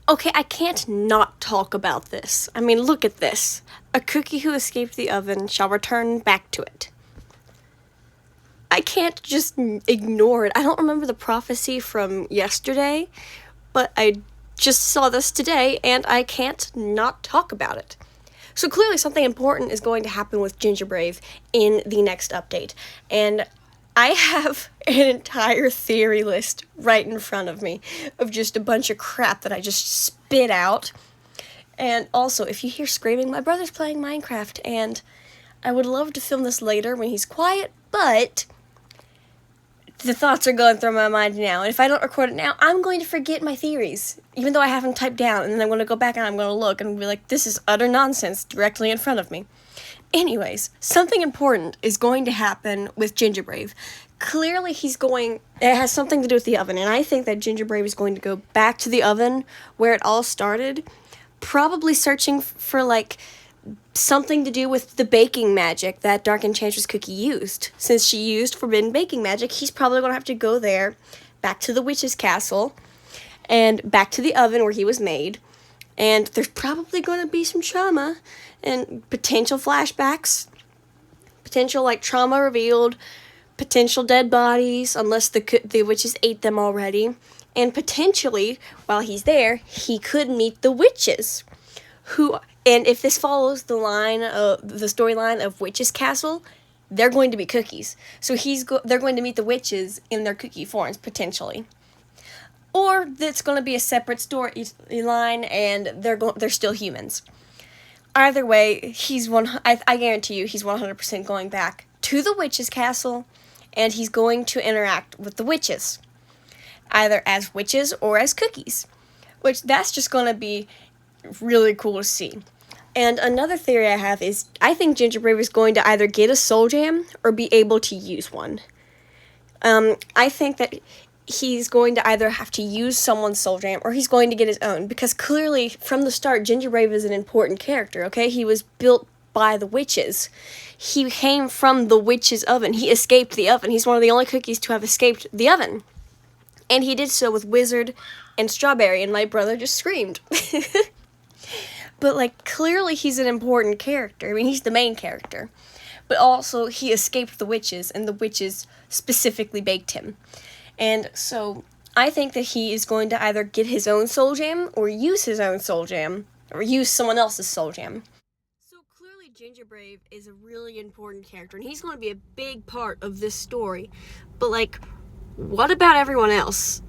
Okay, I can't not talk about this. I mean, look at this. A cookie who escaped the oven shall return back to it. I can't just ignore it. I don't remember the prophecy from yesterday, but I just saw this today, and I can't not talk about it. So clearly something important is going to happen with GingerBrave in the next update, and I have an entire theory list right in front of me of just a bunch of crap that I just spit out. And also, if you hear screaming, my brother's playing Minecraft, and I would love to film this later when he's quiet, but the thoughts are going through my mind now, and if I don't record it now, I'm going to forget my theories, even though I have them typed down, and then I'm going to go back and I'm going to look and be like, this is utter nonsense directly in front of me. Anyways, something important is going to happen with GingerBrave. Clearly it has something to do with the oven, and I think that GingerBrave is going to go back to the oven where it all started, probably searching for, something to do with the baking magic that Dark Enchantress Cookie used. Since she used forbidden baking magic, he's probably going to have to go there, back to the witch's castle, and back to the oven where he was made. And there's probably going to be some trauma and potential flashbacks, potential trauma revealed, potential dead bodies, unless the witches ate them already, and potentially while he's there, he could meet the witches, and if this follows the storyline of Witch's Castle, they're going to be cookies. So they're going to meet the witches in their cookie forms potentially. Or it's going to be a separate storyline, and they're still humans. Either way, I guarantee you, he's 100% going back to the witch's castle, and he's going to interact with the witches, either as witches or as cookies, which that's just going to be really cool to see. And another theory I have is I think GingerBrave is going to either get a soul gem or be able to use one. I think that he's going to either have to use someone's soul gem or he's going to get his own, because clearly from the start GingerBrave is an important character, okay? He was built by the witches. He came from the witch's oven. He escaped the oven. He's one of the only cookies to have escaped the oven. And he did so with Wizard and Strawberry, and my brother just screamed. But, clearly he's an important character. I mean, he's the main character. But also, he escaped the witches, and the witches specifically baked him. And so, I think that he is going to either get his own soul gem, or use his own soul gem, or use someone else's soul gem. So, clearly GingerBrave is a really important character, and he's going to be a big part of this story. But, what about everyone else?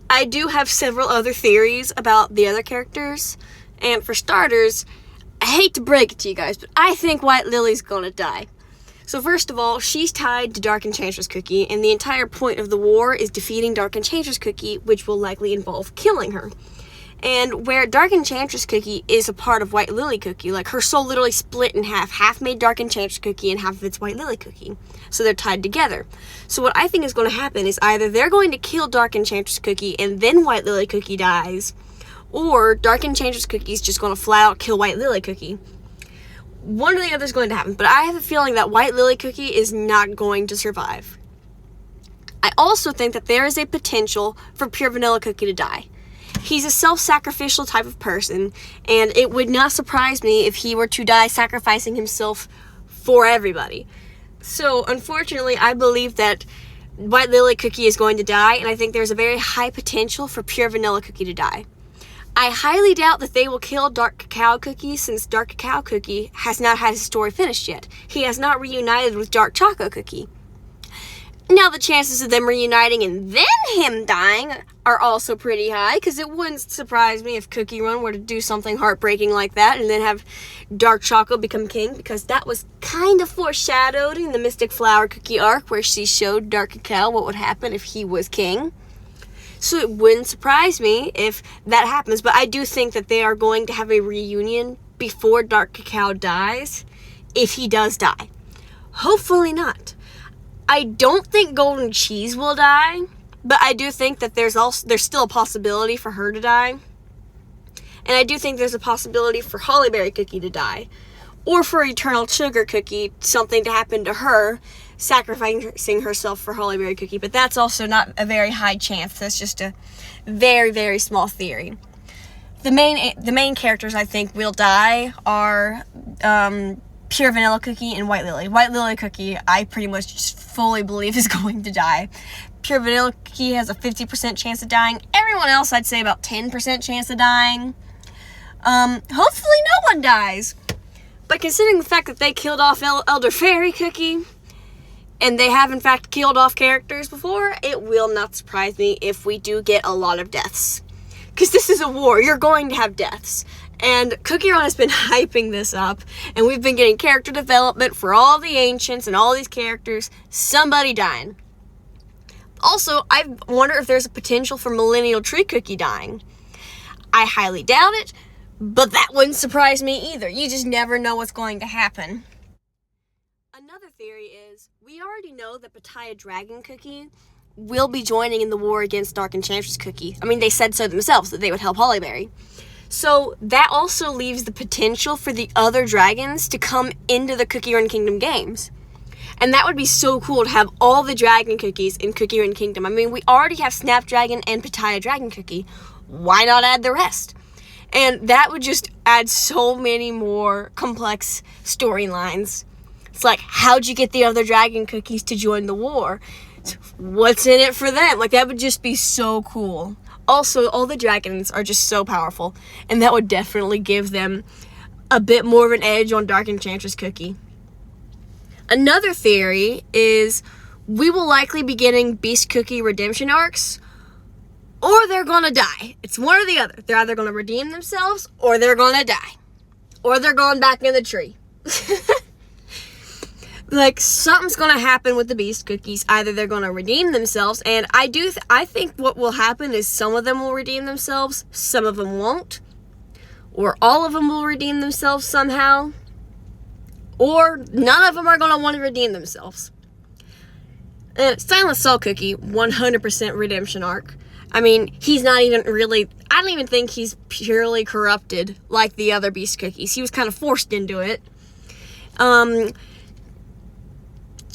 I do have several other theories about the other characters. And for starters, I hate to break it to you guys, but I think White Lily's gonna die. So first of all, she's tied to Dark Enchantress Cookie, and the entire point of the war is defeating Dark Enchantress Cookie, which will likely involve killing her. And where Dark Enchantress Cookie is a part of White Lily Cookie, her soul literally split in half made Dark Enchantress Cookie and half of it's White Lily Cookie. So they're tied together. So what I think is going to happen is either they're going to kill Dark Enchantress Cookie and then White Lily Cookie dies, or Dark Enchantress Cookie is just going to flat out kill White Lily Cookie. One or the other is going to happen, but I have a feeling that White Lily Cookie is not going to survive. I also think that there is a potential for Pure Vanilla Cookie to die. He's a self-sacrificial type of person, and it would not surprise me if he were to die sacrificing himself for everybody. So, unfortunately, I believe that White Lily Cookie is going to die, and I think there's a very high potential for Pure Vanilla Cookie to die. I highly doubt that they will kill Dark Cacao Cookie, since Dark Cacao Cookie has not had his story finished yet. He has not reunited with Dark Choco Cookie. Now, the chances of them reuniting and then him dying are also pretty high, because it wouldn't surprise me if Cookie Run were to do something heartbreaking like that and then have Dark Choco become king, because that was kind of foreshadowed in the Mystic Flower Cookie arc, where she showed Dark Cacao what would happen if he was king. So it wouldn't surprise me if that happens, but I do think that they are going to have a reunion before Dark Cacao dies, if he does die. Hopefully not. I don't think Golden Cheese will die, but I do think that there's still a possibility for her to die. And I do think there's a possibility for Hollyberry Cookie to die, or for Eternal Sugar Cookie, something to happen to her, sacrificing herself for Hollyberry Cookie, but that's also not a very high chance. That's just a very, very small theory. the main characters I think will die are Pure Vanilla Cookie and White Lily. White Lily Cookie, I pretty much just fully believe is going to die. Pure Vanilla Cookie has a 50% chance of dying. Everyone else, I'd say about 10% chance of dying. Hopefully no one dies. But considering the fact that they killed off Elder Fairy Cookie, and they have in fact killed off characters before, it will not surprise me if we do get a lot of deaths. Because this is a war, you're going to have deaths. And Cookie Run has been hyping this up, and we've been getting character development for all the ancients and all these characters, somebody dying. Also, I wonder if there's a potential for Millennial Tree Cookie dying. I highly doubt it, but that wouldn't surprise me either. You just never know what's going to happen. Another theory is, we already know that Pattaya Dragon Cookie will be joining in the war against Dark Enchantress Cookie. I mean, they said so themselves, that they would help Hollyberry. So that also leaves the potential for the other dragons to come into the Cookie Run Kingdom games. And that would be so cool to have all the dragon cookies in Cookie Run Kingdom. I mean, we already have Snapdragon and Pattaya Dragon Cookie. Why not add the rest? And that would just add so many more complex storylines. It's like, how'd you get the other dragon cookies to join the war? What's in it for them? Like, that would just be so cool. Also, all the dragons are just so powerful, and that would definitely give them a bit more of an edge on Dark Enchantress Cookie. Another theory is we will likely be getting Beast Cookie redemption arcs, or they're gonna die. It's one or the other. They're either gonna redeem themselves, or they're gonna die. Or they're going back in the tree. Like, something's gonna happen with the Beast Cookies. Either they're gonna redeem themselves, and I think what will happen is some of them will redeem themselves, some of them won't, or all of them will redeem themselves somehow, or none of them are gonna want to redeem themselves. And Silent Soul Cookie, 100% redemption arc. I mean, he's not even really, I don't even think he's purely corrupted like the other Beast Cookies. He was kind of forced into it.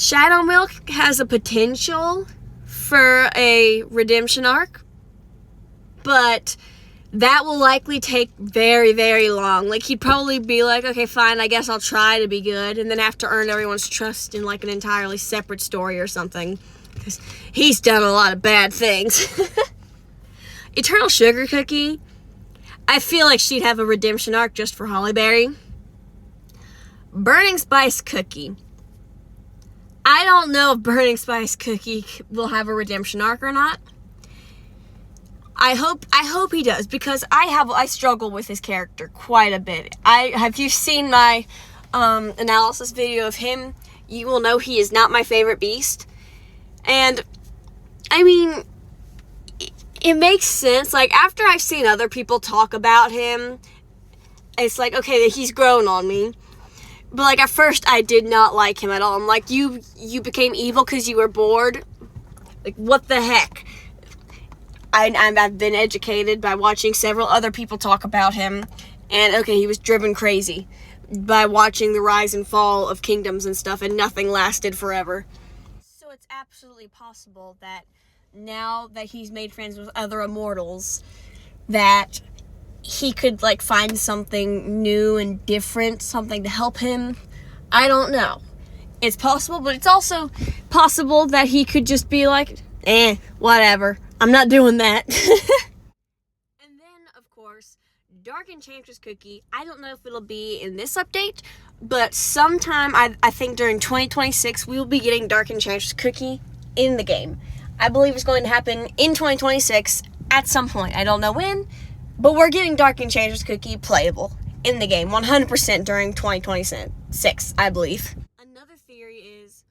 Shadow Milk has a potential for a redemption arc, but that will likely take very, very long. Like, he'd probably be like, okay, fine, I guess I'll try to be good, and then have to earn everyone's trust in, like, an entirely separate story or something, because he's done a lot of bad things. Eternal Sugar Cookie, I feel like she'd have a redemption arc just for Hollyberry. Burning Spice Cookie, I don't know if Burning Spice Cookie will have a redemption arc or not. I hope he does, because I struggle with his character quite a bit. Have you seen my analysis video of him? You will know he is not my favorite beast. And I mean, it makes sense. Like, after I've seen other people talk about him, it's like, okay, he's grown on me. But, like, at first, I did not like him at all. I'm like, you became evil because you were bored? Like, what the heck? I've been educated by watching several other people talk about him. And, okay, he was driven crazy by watching the rise and fall of kingdoms and stuff, and nothing lasted forever. So it's absolutely possible that now that he's made friends with other immortals, that he could, like, find something new and different, something to help him. I don't know. It's possible, but it's also possible that he could just be like, whatever. I'm not doing that. And then, of course, Dark Enchantress Cookie. I don't know if it'll be in this update, but sometime, I think during 2026, we will be getting Dark Enchantress Cookie in the game. I believe it's going to happen in 2026 at some point. I don't know when, but we're getting Dark Enchantress Cookie playable in the game 100% during 2026, I believe. Another theory is,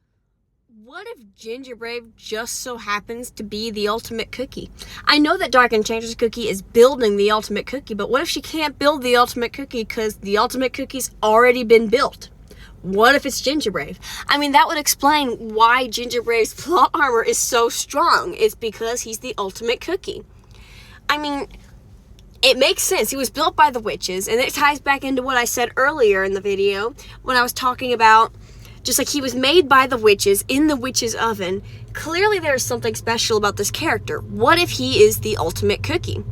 what if GingerBrave just so happens to be the ultimate cookie? I know that Dark Enchantress Cookie is building the ultimate cookie, but what if she can't build the ultimate cookie because the ultimate cookie's already been built? What if it's GingerBrave? I mean, that would explain why GingerBrave's plot armor is so strong. It's because he's the ultimate cookie. I mean, it makes sense. He was built by the witches, and it ties back into what I said earlier in the video when I was talking about just like he was made by the witches in the witch's oven. Clearly there's something special about this character. What if he is the ultimate cookie?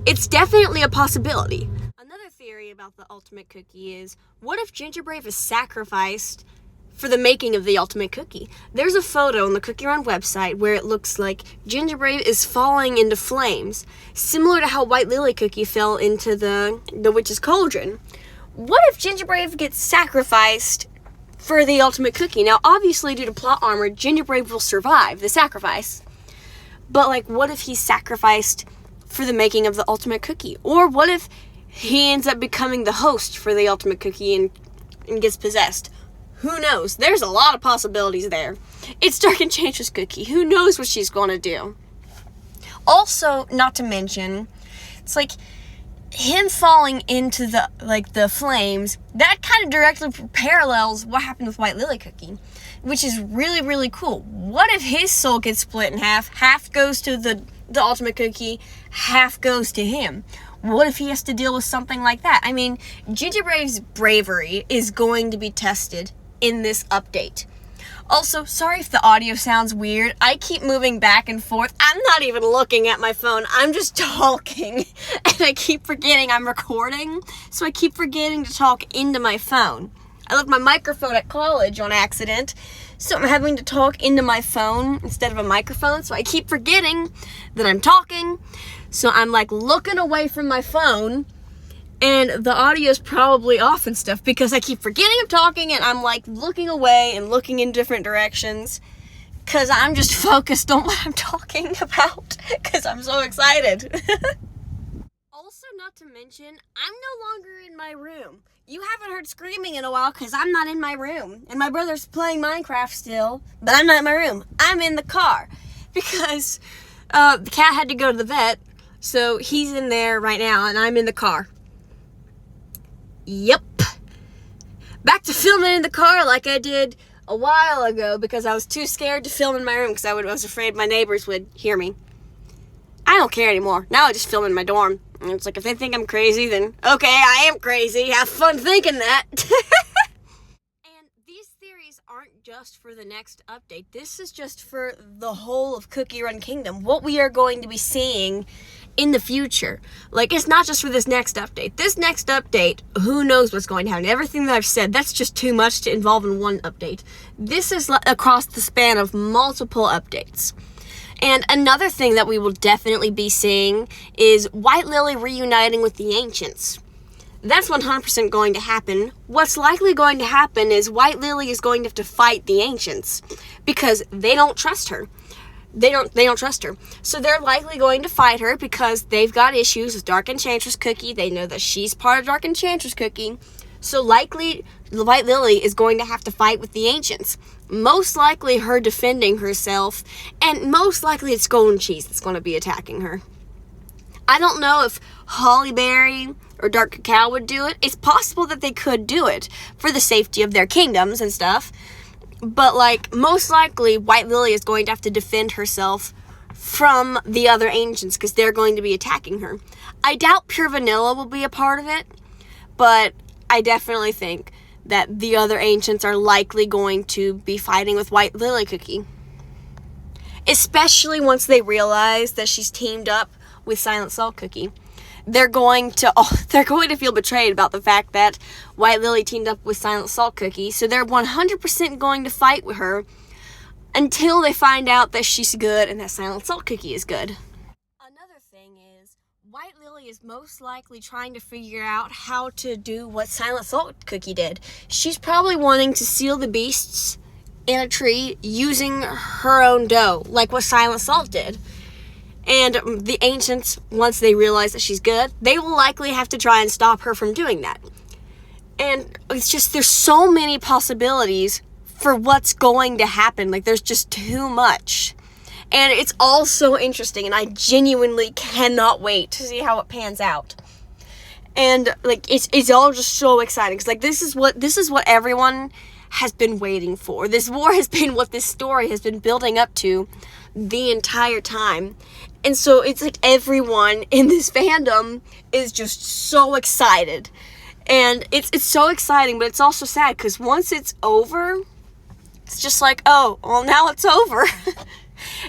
It's definitely a possibility. Another theory about the ultimate cookie is, what if GingerBrave is sacrificed for the making of the ultimate cookie? There's a photo on the Cookie Run website where it looks like GingerBrave is falling into flames, similar to how White Lily Cookie fell into the witch's cauldron. What if GingerBrave gets sacrificed for the ultimate cookie? Now, obviously, due to plot armor, GingerBrave will survive the sacrifice. But, like, what if he's sacrificed for the making of the ultimate cookie? Or what if he ends up becoming the host for the ultimate cookie and gets possessed? Who knows? There's a lot of possibilities there. It's Dark Enchantress Cookie. Who knows what she's going to do? Also, not to mention, it's like him falling into the flames, that kind of directly parallels what happened with White Lily Cookie, which is really, really cool. What if his soul gets split in half? Half goes to the ultimate cookie, half goes to him. What if he has to deal with something like that? I mean, GingerBrave's bravery is going to be tested in this update. Also, sorry if the audio sounds weird. I keep moving back and forth. I'm not even looking at my phone. I'm just talking. And I keep forgetting I'm recording. So I keep forgetting to talk into my phone. I left my microphone at college on accident. So I'm having to talk into my phone instead of a microphone. So I keep forgetting that I'm talking. So I'm like looking away from my phone. And the audio is probably off and stuff because I keep forgetting I'm talking and I'm like looking away and looking in different directions because I'm just focused on what I'm talking about because I'm so excited. Also, not to mention, I'm no longer in my room. You haven't heard screaming in a while because I'm not in my room. And my brother's playing Minecraft still, but I'm not in my room. I'm in the car because the cat had to go to the vet, so he's in there right now and I'm in the car. Yep. Back to filming in the car like I did a while ago because I was too scared to film in my room because I was afraid my neighbors would hear me. I don't care anymore. Now I just film in my dorm. And it's like, if they think I'm crazy, then okay, I am crazy. Have fun thinking that. And these theories aren't just for the next update. This is just for the whole of Cookie Run Kingdom. What we are going to be seeing in the future. Like, it's not just for this next update. This next update, who knows what's going to happen. Everything that I've said, that's just too much to involve in one update. This is across the span of multiple updates. And another thing that we will definitely be seeing is White Lily reuniting with the Ancients. That's 100% going to happen. What's likely going to happen is White Lily is going to have to fight the Ancients because they don't trust her. They don't trust her. So they're likely going to fight her because they've got issues with Dark Enchantress Cookie. They know that she's part of Dark Enchantress Cookie. So likely, White Lily is going to have to fight with the Ancients. Most likely her defending herself, and most likely it's Golden Cheese that's going to be attacking her. I don't know if Hollyberry or Dark Cacao would do it. It's possible that they could do it for the safety of their kingdoms and stuff. But, like, most likely, White Lily is going to have to defend herself from the other Ancients because they're going to be attacking her. I doubt Pure Vanilla will be a part of it, but I definitely think that the other Ancients are likely going to be fighting with White Lily Cookie. Especially once they realize that she's teamed up with Silent Salt Cookie. They're going to feel betrayed about the fact that White Lily teamed up with Silent Salt Cookie, so they're 100% going to fight with her until they find out that she's good and that Silent Salt Cookie is good. Another thing is, White Lily is most likely trying to figure out how to do what Silent Salt Cookie did. She's probably wanting to seal the beasts in a tree using her own dough, like what Silent Salt did. And the Ancients, once they realize that she's good, they will likely have to try and stop her from doing that. And it's just, there's so many possibilities for what's going to happen. Like, there's just too much. And it's all so interesting, and I genuinely cannot wait to see how it pans out. And, like, it's all just so exciting. Because, like, this is what everyone has been waiting for. This war has been what this story has been building up to the entire time. And so it's like everyone in this fandom is just so excited. And it's so exciting, but it's also sad because once it's over, it's just like, oh, well, now it's over.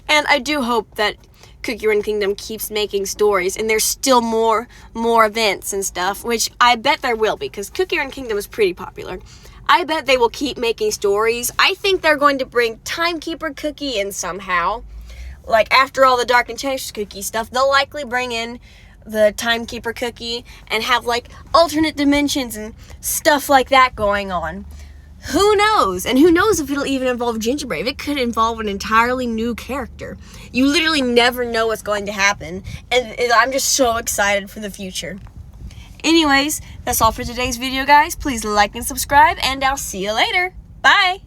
And I do hope that Cookie Run Kingdom keeps making stories, and there's still more events and stuff, which I bet there will be, because Cookie Run Kingdom is pretty popular. I bet they will keep making stories. I think they're going to bring Timekeeper Cookie in somehow. Like, after all the Dark Enchantress Cookie stuff, they'll likely bring in the Timekeeper Cookie and have, like, alternate dimensions and stuff like that going on. Who knows? And who knows if it'll even involve GingerBrave. It could involve an entirely new character. You literally never know what's going to happen. And I'm just so excited for the future. Anyways, that's all for today's video, guys. Please like and subscribe, and I'll see you later. Bye!